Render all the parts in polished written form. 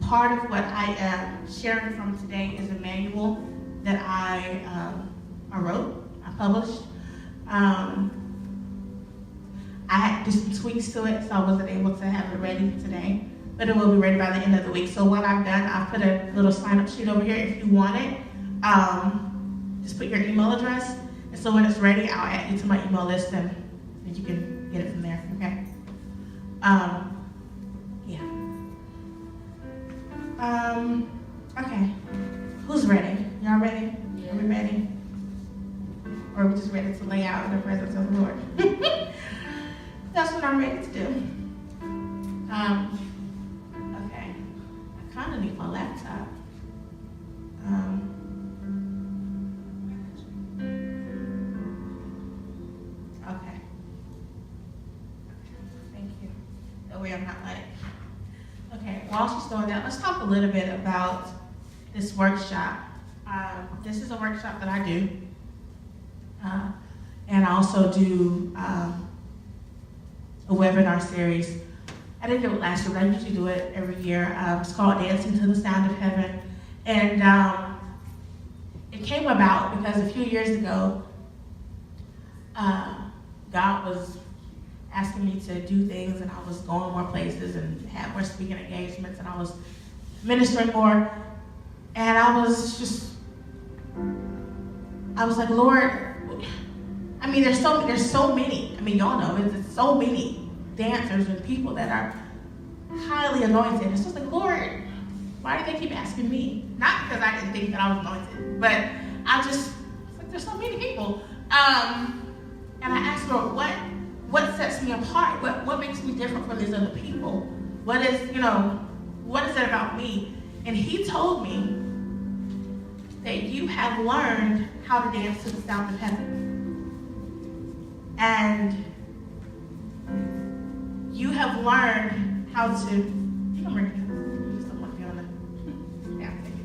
part of what I am sharing from today is a manual that I wrote, I published. I had to do some tweaks to it, so I wasn't able to have it ready today, but it will be ready by the end of the week. So what I've done, I've put a little sign-up sheet over here if you want it. Just put your email address, and so when it's ready, I'll add you to my email list, and you can get it from there, okay? Okay. Who's ready? Y'all ready? Yeah. Are we ready? Or are we just ready to lay out in the presence of the Lord? That's what I'm ready to do. Okay. I kind of need my laptop. Okay. Thank you. That way I'm not like... Okay, while she's doing that, let's talk a little bit about this workshop. This is a workshop that I do. And I also do a webinar series. I didn't do it last year, but I usually do it every year. It's called Dancing to the Sound of Heaven. And it came about because a few years ago, God was asking me to do things, and I was going more places and had more speaking engagements, and I was ministering more. And I was like, Lord, I mean, there's so many. I mean, y'all know, there's so many dancers and people that are highly anointed. It's just like, Lord, why do they keep asking me? Not because I didn't think that I was anointed, but like, there's so many people. And I asked Lord, what sets me apart? What makes me different from these other people? What is it about me? And he told me that you have learned how to dance to the sound of heaven. And you have learned how to, you can bring it. You just don't want to be on the, yeah, thank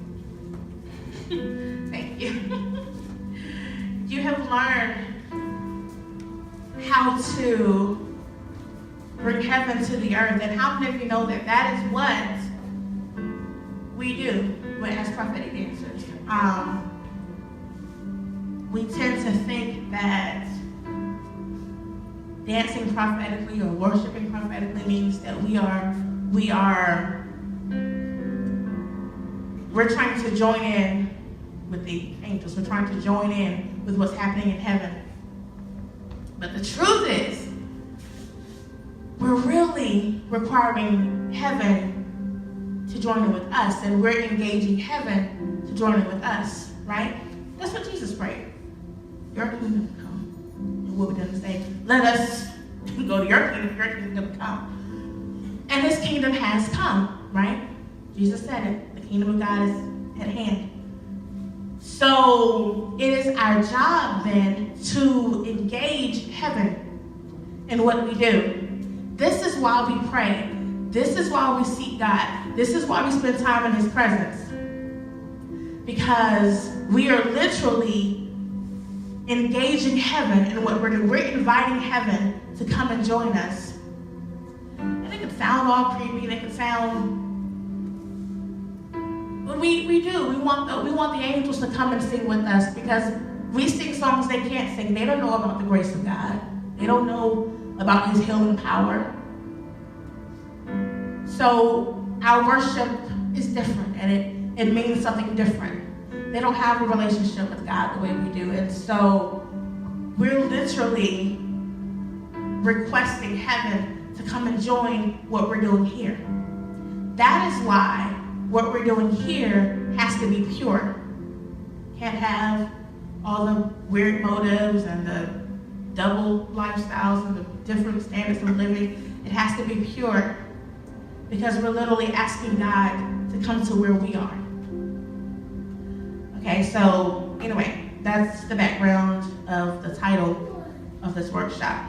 you. Thank you. You have learned how to bring heaven to the earth. And how many of you know that that is what we do as prophetic dancers? We tend to think that dancing prophetically or worshiping prophetically means that we're trying to join in with the angels. We're trying to join in with what's happening in heaven. But the truth is, we're really requiring heaven to join in with us, and we're engaging heaven to join in with us, right? That's what Jesus prayed. Your kingdom come. And what we done say, let us go to your kingdom come. And his kingdom has come, right? Jesus said it. The kingdom of God is at hand. So it is our job then to engage heaven in what we do. This is why we pray. This is why we seek God. This is why we spend time in his presence. Because we are literally engaging heaven in what we're doing. We're inviting heaven to come and join us. And it can sound all creepy. It can sound... But we do. We want the angels to come and sing with us, because we sing songs they can't sing. They don't know about the grace of God. They don't know about his healing power. So our worship is different, and it means something different. They don't have a relationship with God the way we do. And so we're literally requesting heaven to come and join what we're doing here. That is why what we're doing here has to be pure. Can't have all the weird motives and the double lifestyles and the different standards of living. It has to be pure, because we're literally asking God to come to where we are. Okay, so anyway, that's the background of the title of this workshop.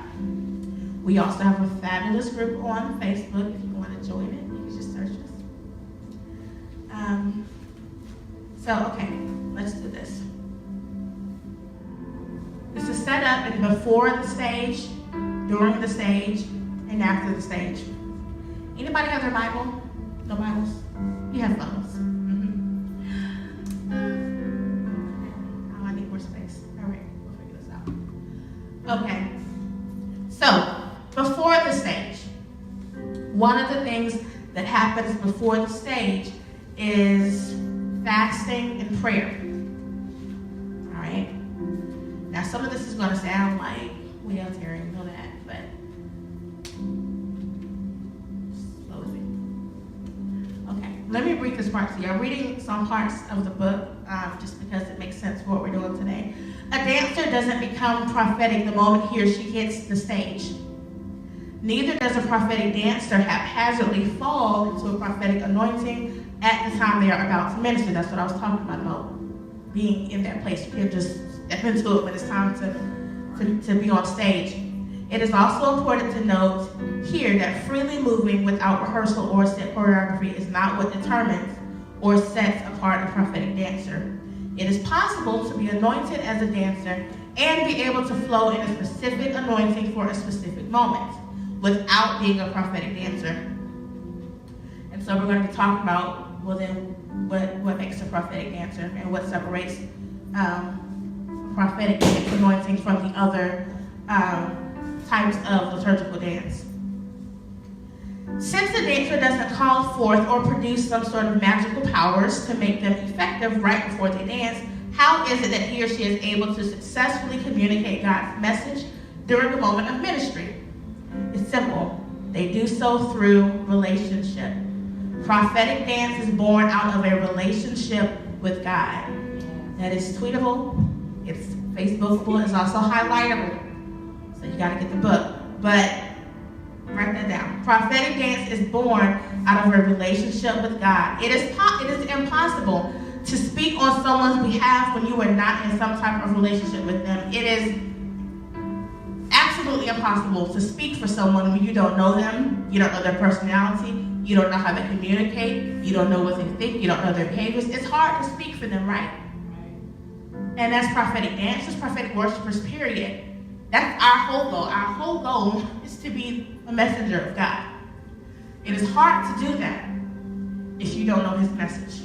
We also have a fabulous group on Facebook. If you want to join it, you can just search us. Okay, let's do this. This is set up in before the stage, during the stage, and after the stage. Anybody have their Bible? No Bibles? You have phones. Oh, I need more space. All right, we'll figure this out. Okay. So, before the stage, one of the things that happens before the stage is fasting and prayer. All right? Now, some of this is going to sound like, well, Terry, you know that, but slowly. Okay, let me read this part to you. I'm reading some parts of the book just because it makes sense for what we're doing today. A dancer doesn't become prophetic the moment he or she hits the stage. Neither does a prophetic dancer haphazardly fall into a prophetic anointing at the time they are about to minister. That's what I was talking about being in that place. You can't just step into it when it's time to be on stage. It is also important to note here that freely moving without rehearsal or set choreography is not what determines or sets apart a prophetic dancer. It is possible to be anointed as a dancer and be able to flow in a specific anointing for a specific moment without being a prophetic dancer. And so we're going to be talking about, well then, what makes a prophetic dancer and what separates prophetic anointing from the other types of liturgical dance. Since the dancer doesn't call forth or produce some sort of magical powers to make them effective right before they dance, how is it that he or she is able to successfully communicate God's message during the moment of ministry? It's simple. They do so through relationship. Prophetic dance is born out of a relationship with God. That is tweetable, it's Facebookable, it's also highlightable. So you got to get the book. But write that down. Prophetic dance is born out of a relationship with God. It is impossible to speak on someone's behalf when you are not in some type of relationship with them. It is absolutely impossible to speak for someone when you don't know them, you don't know their personality, you don't know how they communicate, you don't know what they think, you don't know their behaviors. It's hard to speak for them, right? And that's prophetic dancers, prophetic worshipers, period. That's our whole goal. Our whole goal is to be a messenger of God. It is hard to do that if you don't know his message.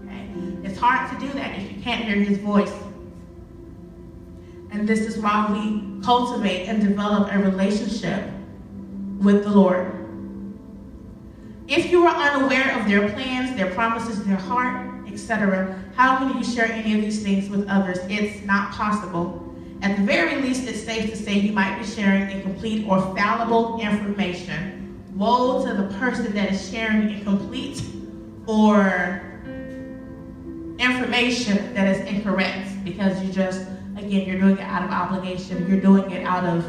Okay? It's hard to do that if you can't hear his voice. And this is why we cultivate and develop a relationship with the Lord. If you are unaware of their plans, their promises, their heart, etc., how can you share any of these things with others? It's not possible. At the very least, it's safe to say you might be sharing incomplete or fallible information. Woe to the person that is sharing incomplete or information that is incorrect, because you're doing it out of obligation, you're doing it out of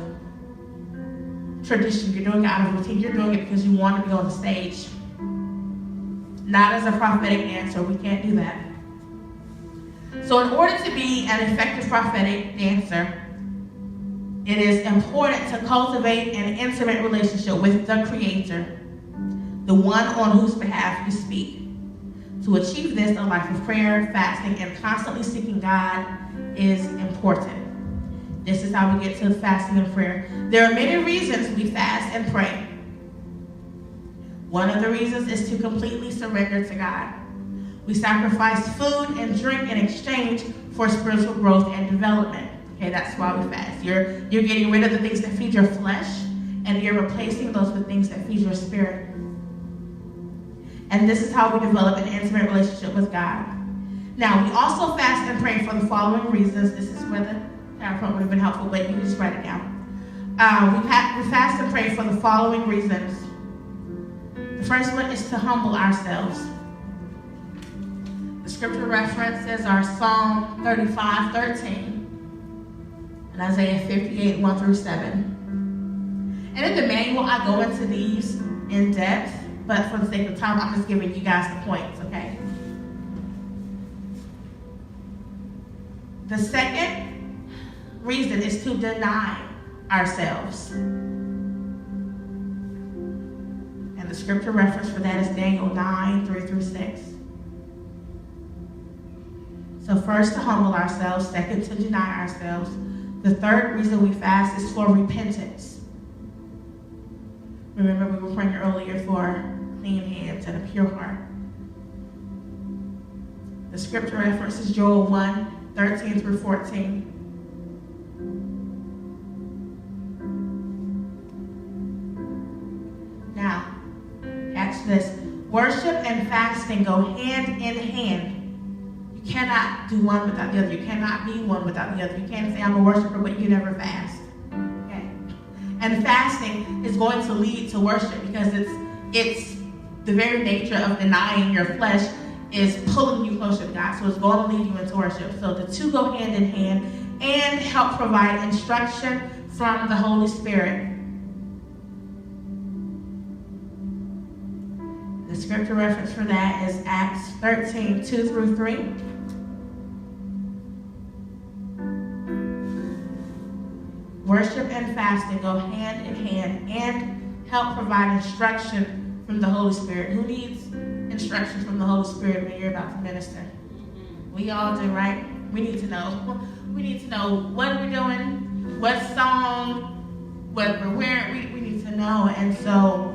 tradition, you're doing it out of routine, you're doing it because you want to be on the stage. Not as a prophetic dancer, we can't do that. So in order to be an effective prophetic dancer, it is important to cultivate an intimate relationship with the Creator, the one on whose behalf you speak. To achieve this, a life of prayer, fasting, and constantly seeking God is important. This is how we get to fasting and prayer. There are many reasons we fast and pray. One of the reasons is to completely surrender to God. We sacrifice food and drink in exchange for spiritual growth and development. Okay, that's why we fast. You're getting rid of the things that feed your flesh, and you're replacing those with things that feed your spirit. And this is how we develop an intimate relationship with God. Now, we also fast and pray for the following reasons. This is where the PowerPoint would have been helpful, but you can just write it down. We fast and pray for the following reasons. The first one is to humble ourselves. The scripture references are Psalm 35:13 and Isaiah 58, 1 through 7. And in the manual, I go into these in depth, but for the sake of time, I'm just giving you guys the points, okay? The second reason is to deny ourselves. And the scripture reference for that is Daniel 9, 3 through 6. So first, to humble ourselves. Second, to deny ourselves. The third reason we fast is for repentance. Remember, we were praying earlier for clean hands and a pure heart. The scripture reference is Joel 1, 13 through 14. Now, catch this. Worship and fasting go hand in hand. You cannot do one without the other. You cannot be one without the other. You can't say I'm a worshiper, but you never fast. Okay? And fasting is going to lead to worship because it's the very nature of denying your flesh is pulling you closer to God. So it's going to lead you into worship. So the two go hand in hand and help provide instruction from the Holy Spirit. The scripture reference for that is Acts 13, 2 through 3. Worship and fasting go hand in hand and help provide instruction from the Holy Spirit. Who needs instruction from the Holy Spirit when you're about to minister? We all do, right? We need to know. We need to know what we're doing, what song, what we're wearing. We need to know. And so,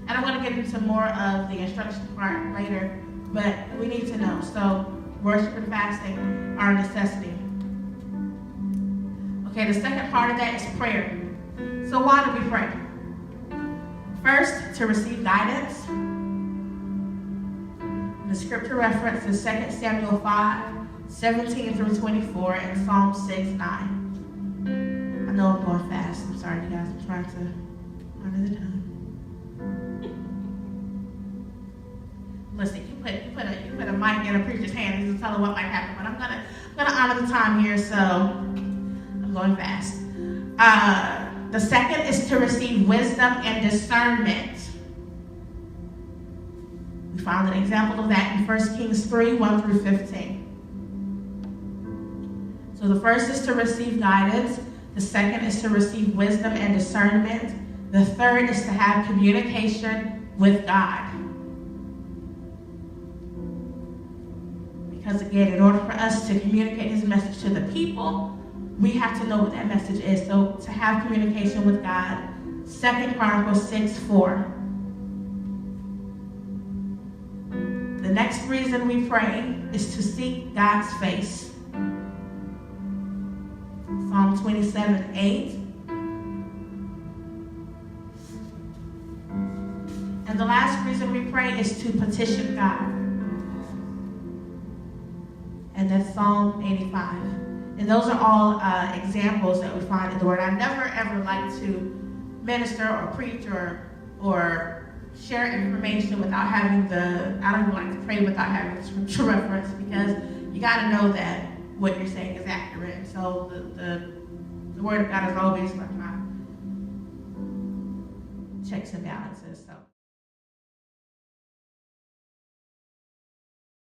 and I'm going to get into more of the instruction part later, but we need to know. So worship and fasting are a necessity. Okay, the second part of that is prayer. So why do we pray? First, to receive guidance. The scripture reference is 2 Samuel 5, 17 through 24, and Psalm 6, 9. I know I'm going fast. I'm sorry, you guys. I'm trying to honor the time. Listen, you put a mic in a preacher's hand and just tell them what might happen. But I'm gonna honor the time here, so I'm going fast. The second is to receive wisdom and discernment. We found an example of that in 1 Kings 3, 1 through 15. So the first is to receive guidance. The second is to receive wisdom and discernment. The third is to have communication with God. Because again, in order for us to communicate his message to the people, we have to know what that message is. So to have communication with God, 2 Chronicles 6, 4. The next reason we pray is to seek God's face. Psalm 27, 8. And the last reason we pray is to petition God. And that's Psalm 85. And those are all examples that we find in the Word. I never ever like to minister or preach or share information without having I don't even like to pray without having the scripture reference, because you got to know that what you're saying is accurate. And so the Word of God is always like my checks and balances. So.